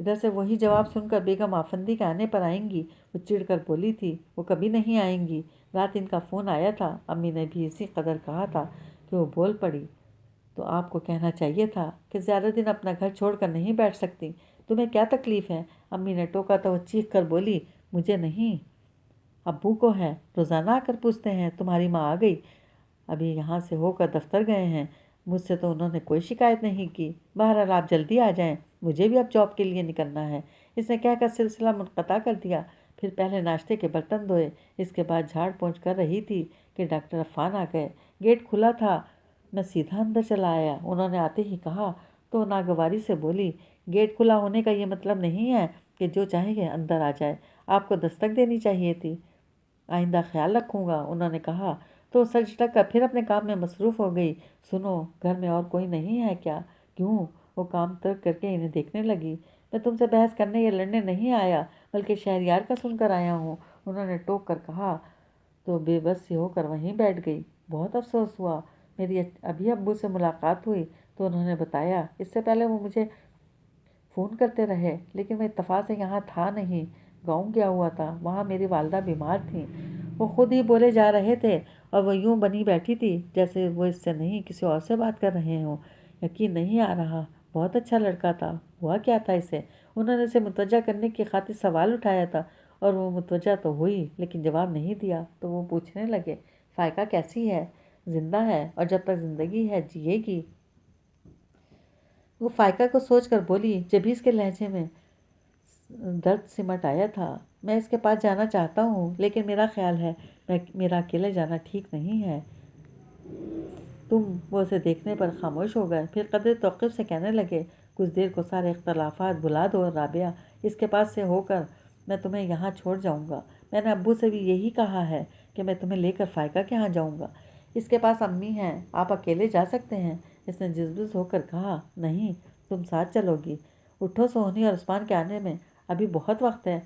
ادھر سے وہی جواب سن کر بیگم آفندی کے آنے پر آئیں گی وہ چڑ کر بولی تھی، وہ کبھی نہیں آئیں گی۔ رات ان کا فون آیا تھا، امی نے بھی اسی قدر کہا تھا کہ وہ بول پڑی، تو آپ کو کہنا چاہیے تھا کہ زیادہ دن اپنا گھر چھوڑ کر نہیں بیٹھ سکتی، تمہیں کیا تکلیف ہے؟ امی نے ٹوکا تو وہ چیخ کر بولی، مجھے نہیں، ابو کو ہے، روزانہ آ کر پوچھتے ہیں تمہاری ماں آ گئی، ابھی یہاں سے ہو کر دفتر گئے ہیں، مجھ سے تو انہوں نے کوئی شکایت نہیں کی، بہرحال آپ جلدی آ جائیں، مجھے بھی اب جاب کے لیے نکلنا ہے۔ اس نے کہہ کر سلسلہ منقطع کر دیا۔ پھر پہلے ناشتے کے برتن دھوئے، اس کے بعد جھاڑ پونچھ کر رہی تھی کہ ڈاکٹر عفان آ گئے۔ گیٹ کھلا تھا، میں سیدھا اندر چلا آیا۔ انہوں نے آتے ہی کہا تو ناگواری سے بولی، گیٹ کھلا ہونے کا یہ مطلب نہیں ہے کہ جو چاہے اندر آ جائے، آپ کو دستک دینی چاہیے تھی۔ آئندہ خیال رکھوں گا، انہوں نے کہا تو سج ڈھک کر پھر اپنے کام میں مصروف ہو گئی۔ سنو، گھر میں اور کوئی نہیں ہے کیا؟ کیوں؟ وہ کام ترک کر کے انہیں دیکھنے لگی۔ میں تم سے بحث کرنے یا لڑنے نہیں آیا، بلکہ شہریار کا سن کر آیا ہوں، انہوں نے ٹوک کر کہا تو بے بس سی ہو کر وہیں بیٹھ گئی۔ بہت افسوس ہوا، میری ابھی ابو سے ملاقات ہوئی تو انہوں نے بتایا، اس سے پہلے وہ مجھے فون کرتے رہے، لیکن میں اتفاق سے یہاں تھا نہیں، گاؤں گیا ہوا تھا، وہاں میری والدہ بیمار تھیں۔ وہ خود ہی بولے جا رہے تھے اور وہ یوں بنی بیٹھی تھی جیسے وہ اس سے نہیں کسی اور سے بات کر رہے ہوں۔ یقین نہیں آ رہا، بہت اچھا لڑکا تھا، ہوا کیا تھا اسے؟ انہوں نے اسے متوجہ کرنے کی خاطر سوال اٹھایا تھا اور وہ متوجہ تو ہوئی لیکن جواب نہیں دیا، تو وہ پوچھنے لگے، فائقہ کیسی ہے؟ زندہ ہے اور جب تک زندگی ہے جیے گی۔ وہ فائقہ کو سوچ کر بولی، جبھی کے لہجے میں درد سمٹ آیا تھا، میں اس کے پاس جانا چاہتا ہوں لیکن میرا خیال ہے میرا اکیلے جانا ٹھیک نہیں ہے۔ وہ اسے دیکھنے پر خاموش ہو گئے، پھر قدر توقف سے کہنے لگے، کچھ دیر کو سارے اختلافات بھلا دو رابعہ، اس کے پاس سے ہو کر میں تمہیں یہاں چھوڑ جاؤں گا۔ میں نے ابو سے بھی یہی کہا ہے کہ میں تمہیں لے کر فائقہ کے یہاں جاؤں گا، اس کے پاس امی ہیں، آپ اکیلے جا سکتے ہیں۔ اس نے جزبز ہو کر کہا، نہیں، تم ساتھ چلو گی۔ اٹھو، سونی اور عثمان کے آنے میں ابھی بہت وقت ہے،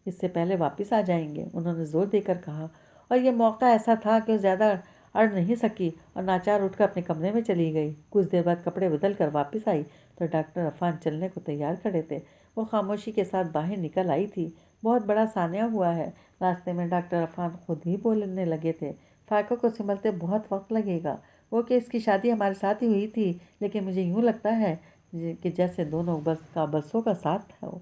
اس سے پہلے واپس آ جائیں گے، انہوں نے زور دے کر کہا، اور یہ موقع ایسا تھا کہ وہ زیادہ اڑ نہیں سکی اور ناچار اٹھ کر اپنے کمرے میں چلی گئی۔ کچھ دیر بعد کپڑے بدل کر واپس آئی تو ڈاکٹر عفان چلنے کو تیار کھڑے تھے۔ وہ خاموشی کے ساتھ باہر نکل آئی تھی۔ بہت بڑا سانحہ ہوا ہے۔ راستے میں ڈاکٹر عفان خود ہی بولنے لگے تھے، فائقہ کو سنبھلتے بہت وقت لگے گا، وہ کہ اس کی شادی ہمارے ساتھ ہی ہوئی تھی، لیکن مجھے یوں لگتا ہے کہ جیسے دونوں برسوں کا ساتھ تھا۔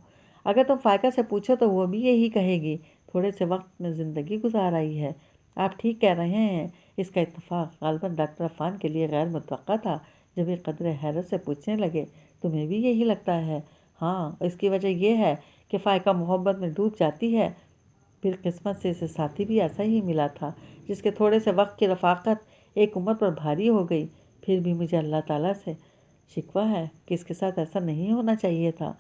اگر تم فائقہ سے پوچھو تو وہ بھی یہی کہے گی، تھوڑے سے وقت میں زندگی گزار آئی ہے۔ آپ ٹھیک کہہ رہے ہیں۔ اس کا اتفاق غالباً ڈاکٹر عفان کے لیے غیر متوقع تھا، جب ایک قدرے حیرت سے پوچھنے لگے، تمہیں بھی یہی لگتا ہے؟ ہاں، اس کی وجہ یہ ہے کہ فائقہ محبت میں ڈوب جاتی ہے، پھر قسمت سے اسے ساتھی بھی ایسا ہی ملا تھا جس کے تھوڑے سے وقت کی رفاقت ایک عمر پر بھاری ہو گئی۔ پھر بھی مجھے اللہ تعالیٰ سے شکوہ ہے کہ اس کے ساتھ ایسا نہیں ہونا چاہیے تھا۔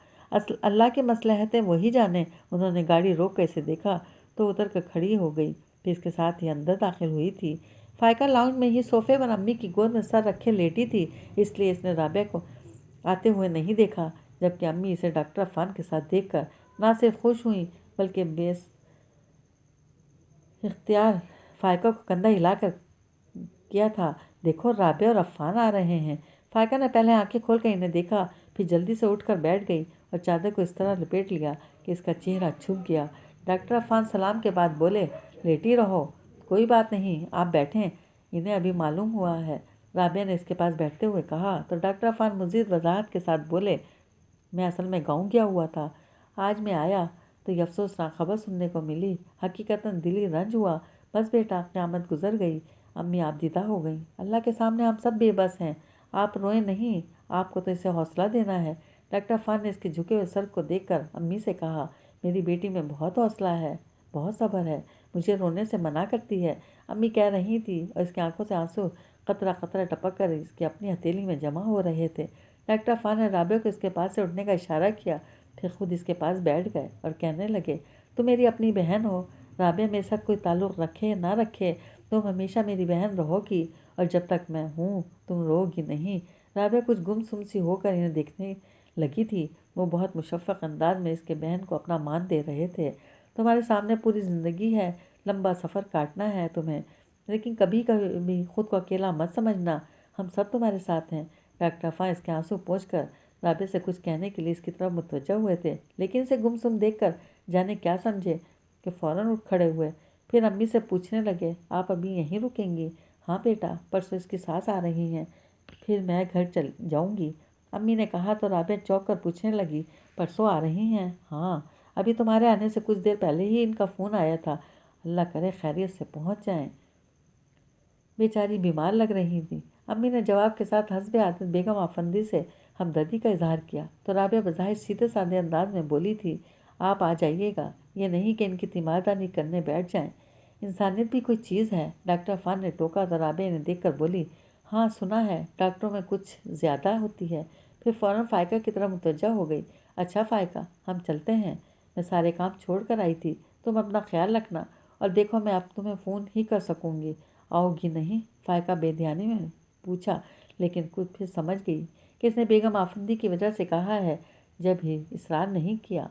اللہ کی مصلحتیں وہی جانے۔ انہوں نے گاڑی روک کر اسے دیکھا تو اتر کر کھڑی ہو گئی، پھر اس کے ساتھ ہی اندر داخل ہوئی تھی۔ فائقہ لاؤنج میں ہی صوفے پر امی کی گود میں سر رکھے لیٹی تھی، اس لیے اس نے رابعہ کو آتے ہوئے نہیں دیکھا، جبکہ امی اسے ڈاکٹر عفان کے ساتھ دیکھ کر نہ صرف خوش ہوئیں بلکہ بیس اختیار فائقہ کو کندھا ہلا کر کیا تھا، دیکھو رابعہ اور عفان آ رہے ہیں۔ فائقہ نے پہلے آنکھیں کھول کر انہیں دیکھا، پھر جلدی سے اٹھ کر بیٹھ گئی اور چادر کو اس طرح لپیٹ لیا کہ اس کا چہرہ چھپ گیا۔ ڈاکٹر عفان سلام کے بعد بولے، لیٹی رہو، کوئی بات نہیں، آپ بیٹھیں، انہیں ابھی معلوم ہوا ہے۔ رابعہ نے اس کے پاس بیٹھتے ہوئے کہا تو ڈاکٹر عفان مزید وضاحت کے ساتھ بولے، میں اصل میں گاؤں گیا ہوا تھا، آج میں آیا تو یہ افسوسناک خبر سننے کو ملی، حقیقتاً دلی رنج ہوا، بس بیٹا، قیامت گزر گئی، امی آپ دیدہ ہو گئیں، اللہ کے سامنے ہم سب بے بس ہیں، آپ روئیں نہیں، آپ کو تو اسے حوصلہ دینا ہے۔ ڈاکٹر عفان نے اس کے جھکے ہوئے سر کو دیکھ کر امی سے کہا، میری بیٹی میں بہت حوصلہ ہے، بہت صبر ہے، مجھے رونے سے منع کرتی ہے، امی کہہ رہی تھی اور اس کی آنکھوں سے آنسو قطرہ قطرہ ٹپک کر اس کی اپنی ہتھیلی میں جمع ہو رہے تھے۔ ڈاکٹر عفان نے رابعہ کو اس کے پاس سے اٹھنے کا اشارہ کیا، پھر خود اس کے پاس بیٹھ گئے اور کہنے لگے، تم میری اپنی بہن ہو، رابعہ میرے ساتھ کوئی تعلق رکھے نہ رکھے، تم ہمیشہ میری بہن رہو گی، اور جب تک میں ہوں تم رو گی نہیں۔ رابعہ کچھ گم سم سی ہو کر انہیں دیکھنے لگی تھی۔ وہ بہت مشفق انداز میں اس کے بہن کو اپنا مان دے رہے تھے۔ تمہارے سامنے پوری زندگی ہے، لمبا سفر کاٹنا ہے تمہیں، لیکن کبھی کبھی خود کو اکیلا مت سمجھنا، ہم سب تمہارے ساتھ ہیں۔ ڈاکٹر عفان اس کے آنسو پوچھ کر رابعہ سے کچھ کہنے کے لیے اس کی طرف متوجہ ہوئے تھے، لیکن اسے گمسم دیکھ کر جانے کیا سمجھے کہ فوراً اٹھ کھڑے ہوئے۔ پھر امی سے پوچھنے لگے، آپ ابھی یہیں رکیں گی؟ ہاں بیٹا، پرسوں اس کی ساس آ رہی ہیں، پھر میں گھر چل جاؤں گی، امی نے کہا تو رابعہ چونک کر پوچھنے لگی، پرسوں آ رہی ہیں؟ ہاں، ابھی تمہارے آنے سے کچھ دیر پہلے ہی ان کا فون آیا تھا، اللہ کرے خیریت سے پہنچ جائیں۔ بیچاری بیمار لگ رہی تھی۔ امی نے جواب کے ساتھ حسب عادت بیگم آفندی سے ہمدردی کا اظہار کیا تو رابعہ بظاہر سیدھے سادے انداز میں بولی تھی، آپ آ جائیے گا، یہ نہیں کہ ان کی تیمارداری کرنے بیٹھ جائیں، انسانیت بھی کوئی چیز ہے۔ ڈاکٹر عفان نے ٹوکا تو رابعہ نے دیکھ کر بولی، ہاں سنا ہے ڈاکٹروں میں کچھ زیادہ ہوتی ہے۔ پھر فوراً فائقہ کی طرف متوجہ ہو گئی، اچھا فائقہ، ہم چلتے ہیں، میں سارے کام چھوڑ کر آئی تھی، تم اپنا خیال رکھنا، اور دیکھو میں اب تمہیں فون ہی کر سکوں گی، آؤ گی نہیں؟ فائقہ بے دھیانی میں پوچھا، لیکن کچھ پھر سمجھ گئی کہ اس نے بیگم آفندی کی وجہ سے کہا ہے، جب ہی اصرار نہیں کیا۔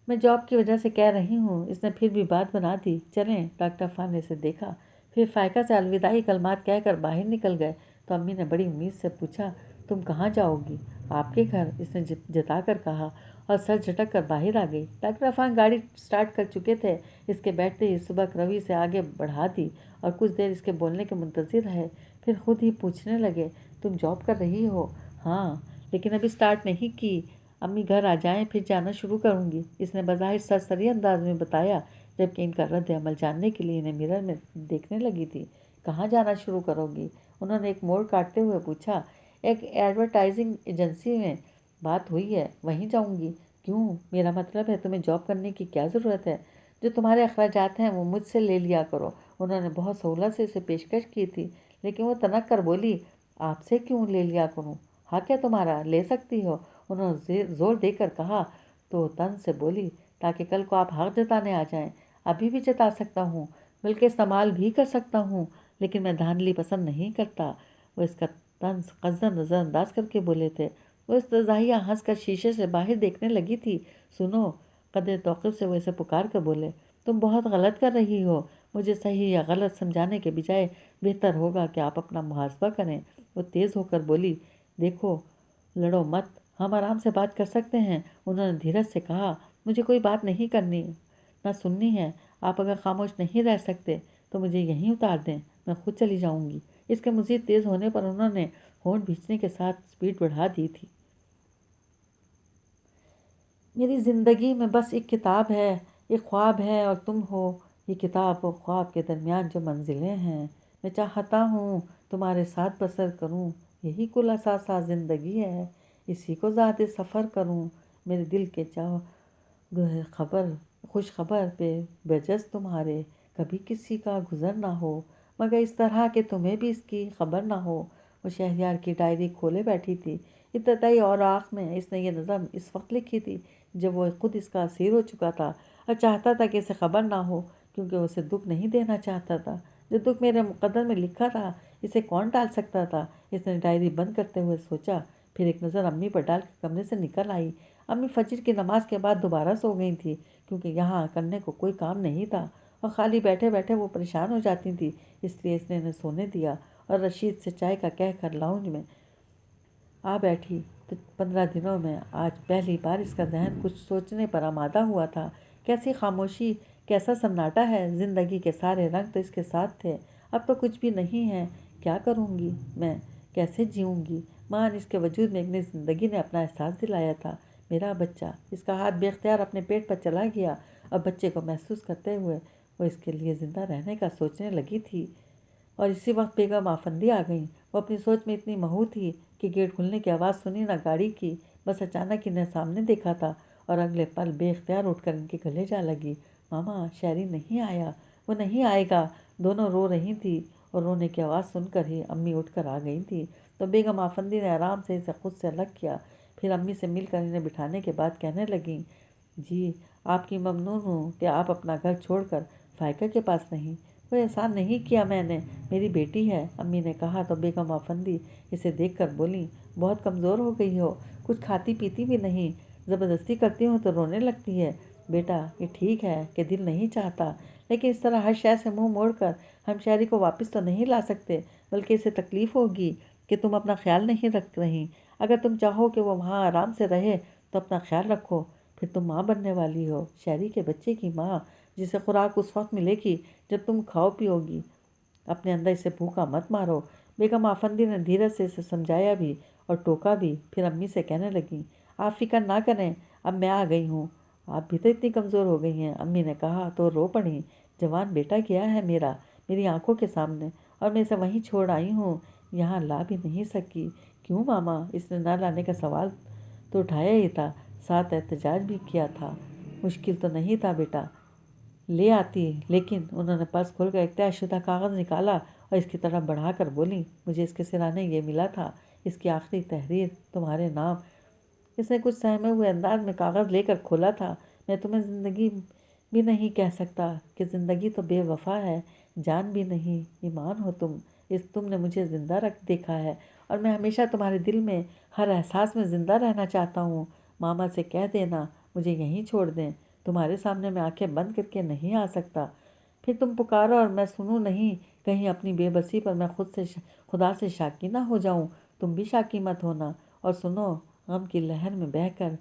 میں جاب کی وجہ سے کہہ رہی ہوں، اس نے پھر بھی بات بنا دی، چلیں۔ ڈاکٹر عفان نے اسے دیکھا، پھر فائقہ سے الوداعی کلمات کہہ کر باہر نکل گئے تو امی نے بڑی امید سے پوچھا، تم کہاں جاؤ گی؟ آپ کے گھر، اس نے جتا کر کہا اور سر جھٹک کر باہر آ گئی۔ ڈاکٹر عفان گاڑی سٹارٹ کر چکے تھے، اس کے بیٹھتے ہی سبک روی سے آگے بڑھا دی اور کچھ دیر اس کے بولنے کے منتظر رہے، پھر خود ہی پوچھنے لگے، تم جاب کر رہی ہو؟ ہاں، لیکن ابھی سٹارٹ نہیں کی، امی گھر آ جائیں پھر جانا شروع کروں گی، اس نے بظاہر سرسری انداز میں بتایا، جبکہ ان کا رد عمل جاننے کے لیے انہیں مرر میں دیکھنے لگی تھی۔ کہاں جانا شروع کرو گی؟ انہوں نے ایک موڑ کاٹتے ہوئے پوچھا۔ ایک ایڈورٹائزنگ ایجنسی میں بات ہوئی ہے، وہیں جاؤں گی۔ کیوں؟ میرا مطلب ہے تمہیں جاب کرنے کی کیا ضرورت ہے؟ جو تمہارے اخراجات ہیں وہ مجھ سے لے لیا کرو۔ انہوں نے بہت سہولت سے اسے پیشکش کی تھی، لیکن وہ تنک کر بولی، آپ سے کیوں لے لیا کروں؟ حق ہے تمہارا، لے سکتی ہو۔ انہوں نے زور دے کر کہا تو طنز سے بولی، تاکہ کل کو آپ حق جتانے آ جائیں۔ ابھی بھی جتا سکتا ہوں، بلکہ استعمال بھی کر سکتا ہوں، لیکن میں دھاندلی پسند نہیں کرتا۔ وہ اس کا طنز قصداً نظر انداز کر کے بولے تھے۔ وہ استزاہیہ ہنس کر شیشے سے باہر دیکھنے لگی تھی۔ سنو، قدر توقف سے وہ اسے پکار کر بولے، تم بہت غلط کر رہی ہو، مجھے صحیح یا غلط سمجھانے کے بجائے بہتر ہوگا کہ آپ اپنا محاسبہ کریں۔ وہ تیز ہو کر بولی، دیکھو لڑو مت، ہم آرام سے بات کر سکتے ہیں۔ انہوں نے دھیرج سے کہا، مجھے کوئی بات نہیں کرنی، نہ سننی ہے، آپ اگر خاموش نہیں رہ سکتے تو مجھے یہیں اتار دیں، میں خود چلی جاؤں گی۔ اس کے مزید تیز ہونے پر انہوں نے ہونٹ بھینچنے کے ساتھ سپیڈ بڑھا دی تھی۔ میری زندگی میں بس ایک کتاب ہے، ایک خواب ہے اور تم ہو۔ یہ کتاب اور خواب کے درمیان جو منزلیں ہیں، میں چاہتا ہوں تمہارے ساتھ بسر کروں، یہی کل اثاثہ زندگی ہے، اسی کو ذات سفر کروں۔ میرے دل کے خوش خبر پہ بجز تمہارے کبھی کسی کا گزر نہ ہو، مگر اس طرح کہ تمہیں بھی اس کی خبر نہ ہو۔ وہ شہریار کی ڈائری کھولے بیٹھی تھی۔ ابتدائی اوراق میں اس نے یہ نظم اس وقت لکھی تھی جب وہ خود اس کا اسیر ہو چکا تھا اور چاہتا تھا کہ اسے خبر نہ ہو، کیونکہ وہ اسے دکھ نہیں دینا چاہتا تھا۔ جو دکھ میرے مقدر میں لکھا تھا اسے کون ٹال سکتا تھا؟ اس نے ڈائری بند کرتے ہوئے سوچا، پھر ایک نظر امی پر ڈال کے کمرے سے نکل آئی۔ امی فجر کی نماز کے بعد دوبارہ سو گئی تھی، کیونکہ یہاں کرنے کو کوئی کام نہیں تھا اور خالی بیٹھے بیٹھے وہ پریشان ہو جاتی تھی، اس لیے اس نے انہیں سونے دیا اور رشید سے چائے کا کہہ کر لاؤنج میں آ بیٹھی تو 15 دنوں میں آج پہلی بار اس کا ذہن کچھ سوچنے پر آمادہ ہوا تھا۔ کیسی خاموشی، کیسا سناٹا ہے، زندگی کے سارے رنگ تو اس کے ساتھ تھے، اب تو کچھ بھی نہیں ہے۔ کیا کروں گی میں، کیسے جیوں گی؟ مان اس کے وجود میں ایک نئی زندگی نے اپنا احساس دلایا تھا۔ میرا بچہ، اس کا ہاتھ بے اختیار اپنے پیٹ پر چلا گیا اور بچے کو محسوس کرتے ہوئے وہ اس کے لیے زندہ رہنے کا سوچنے لگی تھی، اور اسی وقت بیگم آفندی آ گئیں۔ وہ اپنی سوچ میں اتنی مہو تھی کہ گیٹ کھلنے کی آواز سنی نہ گاڑی کی، بس اچانک انہیں سامنے دیکھا تھا اور اگلے پل بے اختیار اٹھ کر ان کے گلے جا لگی۔ ماما، شہری نہیں آیا، وہ نہیں آئے گا۔ دونوں رو رہی تھی اور رونے کی آواز سن کر ہی امی اٹھ کر آ گئی تھی تو بیگم آفندی نے آرام سے اسے خود سے الگ کیا، پھر امی سے مل کر انہیں بٹھانے کے بعد کہنے لگیں، جی آپ کی ممنون ہوں کہ آپ اپنا گھر چھوڑ کر فائقہ کے پاس نہیں۔ وہ احسان نہیں کیا میں نے، میری بیٹی ہے، امی نے کہا تو بیگم آفندی اسے دیکھ کر بولیں، بہت کمزور ہو گئی ہو، کچھ کھاتی پیتی بھی نہیں، زبردستی کرتی ہوں تو رونے لگتی ہے۔ بیٹا یہ ٹھیک ہے کہ دل نہیں چاہتا، لیکن اس طرح ہر شے سے منہ موڑ کر ہم شہری کو واپس تو نہیں لا سکتے، بلکہ اسے تکلیف ہوگی۔ کہ تم اپنا خیال نہیں رکھ رہی۔ اگر تم چاہو کہ وہ وہاں آرام سے رہے تو اپنا خیال رکھو، پھر تم ماں بننے والی ہو، شہری کے بچے کی ماں، جسے خوراک اس وقت ملے گی جب تم کھاؤ پیو گی۔ اپنے اندر اسے بھوکا مت مارو۔ بیگم آفندی نے دھیرج سے اسے سمجھایا بھی اور ٹوکا بھی۔ پھر امی سے کہنے لگیں، آپ فکر نہ کریں، اب میں آ گئی ہوں۔ آپ بھی تو اتنی کمزور ہو گئی ہیں، امی نے کہا تو رو پڑیں۔ جوان بیٹا گیا ہے میرا میری آنکھوں کے سامنے، اور میں اسے وہیں چھوڑ آئی ہوں، یہاں لا بھی نہیں سکی۔ کیوں ماما؟ اس نے نہ لانے کا سوال تو اٹھایا ہی تھا، ساتھ احتجاج بھی کیا تھا۔ مشکل تو نہیں تھا بیٹا، لے آتی، لیکن انہوں نے پرس کھول کر ایک طے شدہ کاغذ نکالا اور اس کی طرف بڑھا کر بولی، مجھے اس کے سرانے یہ ملا تھا، اس کی آخری تحریر تمہارے نام۔ اس نے کچھ سہمے ہوئے انداز میں کاغذ لے کر کھولا تھا۔ میں تمہیں زندگی بھی نہیں کہہ سکتا کہ زندگی تو بے وفا ہے، جان بھی نہیں، ایمان ہو تم۔ تم نے مجھے زندہ رکھ دیکھا ہے اور میں ہمیشہ تمہارے دل میں ہر احساس میں زندہ رہنا چاہتا ہوں۔ ماما سے کہہ دینا مجھے یہیں چھوڑ دیں، تمہارے سامنے میں آنکھیں بند کر کے نہیں آ سکتا۔ پھر تم پکارو اور میں سنوں نہیں، کہیں اپنی بے بسی پر میں خدا سے شاکی نہ ہو جاؤں۔ تم بھی شاکی مت ہونا، اور سنو، غم کی لہر میں بہہ کر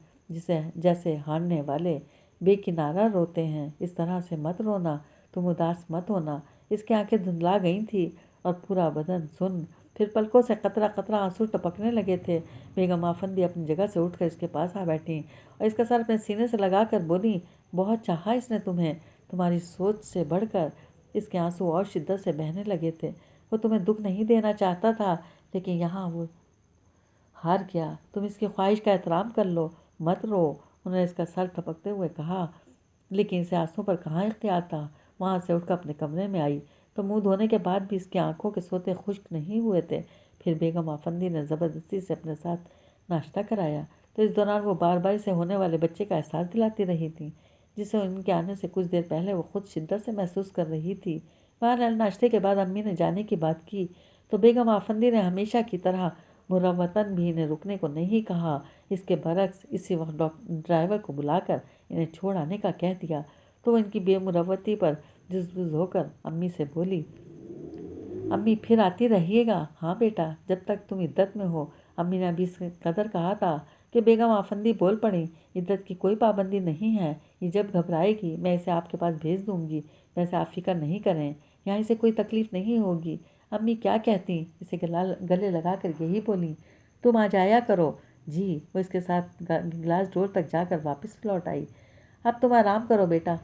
جیسے ہارنے والے بے کنارہ روتے ہیں، اس طرح سے مت رونا، تم اداس مت ہونا۔ اس کی آنکھیں دھندلا گئی تھی اور پورا بدن سن، پھر پلکوں سے قطرہ قطرہ آنسو ٹپکنے لگے تھے۔ بیگم آفندی اپنی جگہ سے اٹھ کر اس کے پاس آ بیٹھیں اور اس کا سر اپنے سینے سے لگا کر بولی، بہت چاہا اس نے تمہیں، تمہاری سوچ سے بڑھ کر۔ اس کے آنسو اور شدت سے بہنے لگے تھے۔ وہ تمہیں دکھ نہیں دینا چاہتا تھا، لیکن یہاں وہ ہار گیا۔ تم اس کی خواہش کا احترام کر لو، مت رو۔ انہوں نے اس کا سر ٹپکتے ہوئے کہا، لیکن اسے آنسوں پر کہاں اختیار تھا۔ وہاں سے اٹھ کر اپنے کمرے میں آئی تو منہ دھونے کے بعد بھی اس کی آنکھوں کے سوتے خشک نہیں ہوئے تھے۔ پھر بیگم آفندی نے زبردستی سے اپنے ساتھ ناشتہ کرایا تو اس دوران وہ بار بار اسے ہونے والے بچے کا احساس دلاتی رہی تھی، جسے ان کے آنے سے کچھ دیر پہلے وہ خود شدت سے محسوس کر رہی تھی۔ بہرحال ناشتے کے بعد امی نے جانے کی بات کی تو بیگم آفندی نے ہمیشہ کی طرح مروتاً بھی انہیں رکنے کو نہیں کہا۔ اس کے برعکس اسی وقت ڈرائیور کو بلا کر انہیں چھوڑ آنے کا کہہ دیا تو وہ ان کی بے مروتی پر جزبز ہو کر امی سے بولی، امی پھر آتی رہیے گا؟ ہاں بیٹا، جب تک تم عدت میں ہو۔ امی نے ابھی اس قدر کہا تھا کہ بیگم آفندی بول پڑیں، عدت کی کوئی پابندی نہیں ہے، یہ جب گھبرائے گی میں اسے آپ کے پاس بھیج دوں گی، ویسے آپ فکر نہیں کریں، یہاں اسے کوئی تکلیف نہیں ہوگی۔ امی کیا کہتی؟ اسے گلے لگا کر یہی بولی، تم آ جایا کرو۔ جی۔ وہ اس کے ساتھ گلاس ڈور تک جا کر واپس لوٹ آئی۔ اب تم آرام کرو بیٹا،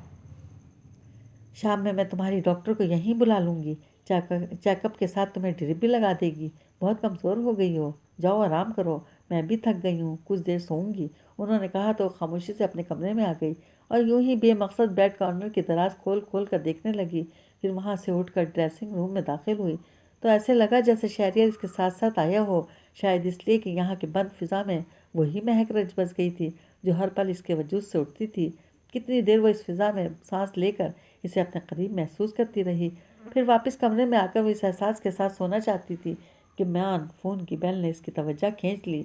شام میں تمہاری ڈاکٹر کو یہیں بلا لوں گی، چیک اپ کے ساتھ تمہیں ڈرپ بھی لگا دے گی، بہت کمزور ہو گئی ہو، جاؤ آرام کرو، میں بھی تھک گئی ہوں، کچھ دیر سوؤں گی۔ انہوں نے کہا تو خاموشی سے اپنے کمرے میں آ گئی اور یوں ہی بے مقصد بیڈ کارنر کی دراز کھول کھول کر دیکھنے لگی۔ پھر وہاں سے اٹھ کر ڈریسنگ روم میں داخل ہوئی تو ایسے لگا جیسے شہریار اس کے ساتھ ساتھ آیا ہو، شاید اس لیے کہ یہاں کی بند فضا میں وہی مہک رچ بس گئی تھی جو ہر پل اس کے وجود سے اٹھتی تھی۔ کتنی دیر وہ اس فضا میں سانس لے کر اسے اپنے قریب محسوس کرتی رہی، پھر واپس کمرے میں آ کر وہ اس احساس کے ساتھ سونا چاہتی تھی کہ میان فون کی بیل نے اس کی توجہ کھینچ لی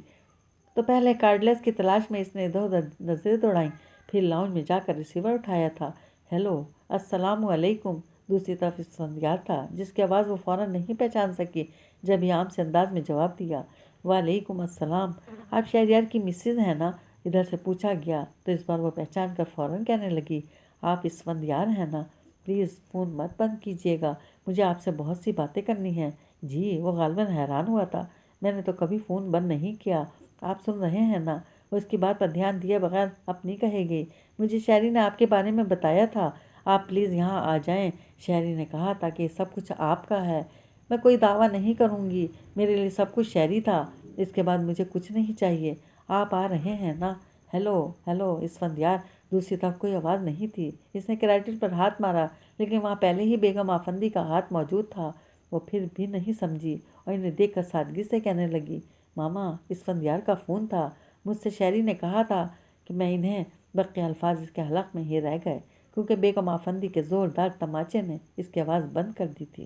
تو پہلے کارڈلیس کی تلاش میں اس نے ادھر ادھر نظریں دوڑائیں، پھر لاؤنج میں جا کر ریسیور اٹھایا تھا۔ ہیلو، السلام علیکم۔ دوسری طرف اسفندیار تھا، جس کی آواز وہ فوراً نہیں پہچان سکی، جب یہ عام سے انداز میں جواب دیا، وعلیکم السلام، آپ شہریار کی مسز ہیں نا؟ ادھر سے پوچھا گیا تو اس بار وہ پہچان کر فوراً کہنے لگی، آپ اسفندیار ہیں نا؟ پلیز فون مت بند کیجیے گا، مجھے آپ سے بہت سی باتیں کرنی ہیں۔ جی۔ وہ غالباً حیران ہوا تھا، میں نے تو کبھی فون بند نہیں کیا، آپ سن رہے ہیں نا؟ وہ اس کی بات پر دھیان دیے بغیر اپنی کہے گی، مجھے شہری نے آپ کے بارے میں بتایا تھا، آپ پلیز یہاں آ جائیں۔ شہری نے کہا تھا کہ سب کچھ آپ کا ہے، میں کوئی دعویٰ نہیں کروں گی، میرے لیے سب کچھ شہری تھا، اس کے بعد مجھے کچھ نہیں چاہیے، آپ آ رہے ہیں نا؟ Hello hello Asfandyar. دوسری طرف کوئی آواز نہیں تھی۔ اس نے کریٹن پر ہاتھ مارا، لیکن وہاں پہلے ہی بیگم آفندی کا ہاتھ موجود تھا۔ وہ پھر بھی نہیں سمجھی اور انہیں دیکھ کر سادگی سے کہنے لگی، ماما، اسفندیار کا فون تھا، مجھ سے شہری نے کہا تھا کہ میں انہیں بقیہ الفاظ اس کے حلق میں ہی رہ گئے کیونکہ بیگم آفندی کے زوردار تماچے نے اس کی آواز بند کر دی تھی۔